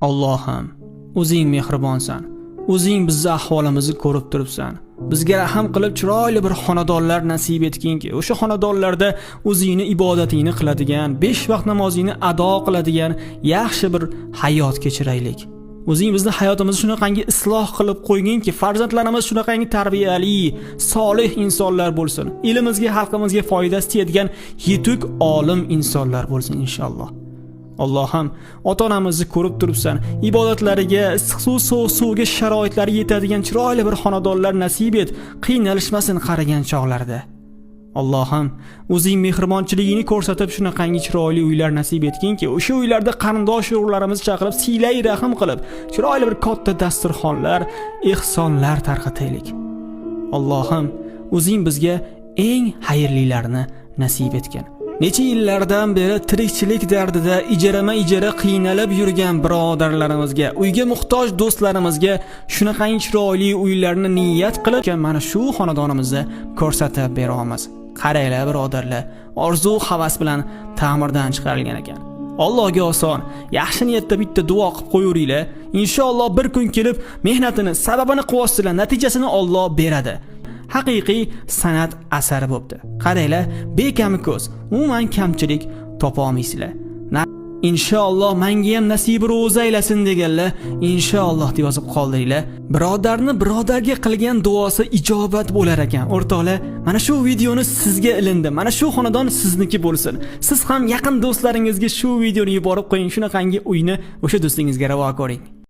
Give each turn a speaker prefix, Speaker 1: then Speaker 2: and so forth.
Speaker 1: Allohim, o'zing mehribonsan. O'zing bizning ahvolimizni ko'rib turibsan. Bizga rahim qilib chiroyli bir xonadonlar nasib etginki, o'sha xonadonlarda o'zingni ibodatingni qiladigan, 5 vaqt namozingni ado qiladigan yaxshi bir hayot kechiraylik. O'zing bizning hayotimizni shunaqangi isloh qilib qo'yginki, farzandlarimiz shunaqangi tarbiyali, solih insonlar bo'lsin. Elimizga, xalqimizga foydasi tegadigan yetuk olim insonlar bo'lsin inshaalloh. Allohim, ota-onamizni ko'rib turibsan, ibodatlariga, issiq suv, sovuq suvga sharoitlari yetadigan chiroyli bir xonadonlar nasib et, qiynalishmasin qaragan chog'larda. Allohim, o'zing mehribonchiligingni ko'rsatib shunaqangi chiroyli uylar nasib etginki, o'sha uylarda qarindosh urug'larimizni chaqirib, siylay rahim qilib, chiroyli bir katta dasturxonlar, ehsonlar tarqataylik. Allohim, o'zing bizga eng xayrlilarini nasib etgin. Necha yillardan beri tirikchilik dardida ijara qiynalib yurgan birodarlarimizga, uyga muhtoj do'stlarimizga shunaqangi chiroyli uylarni niyat qilib, mana shu xonadonimizni ko'rsatib beramiz. Qaranglar birodarlar, orzu havas bilan ta'mirdan chiqarilgan ekan. Allohga oson, yaxshi niyatda bitta duo qilib qo'yuringlar. Inshaalloh bir kun kelib mehnatini, sababini qilasizlar, natijasini Alloh beradi. Haqiqiy san'at asari bo'pti. Qaranglar, bekami ko'z, umuman kamchilik topa olmaysizlar. Inshaalloh menga ham nasib ro'za aylasin deganlar, inshaalloh deb yozib qoldiringlar. Birodarni birodarga qilgan duosi ijobat bo'lar ekan. O'rtoqlar, mana shu videoni sizga ilindi. Mana shu xonadon sizniki bo'lsin. Siz ham yaqin do'stlaringizga shu videoni yuborib qo'ying, shunaqangi uyni o'sha do'stingizga ravo ko'ring.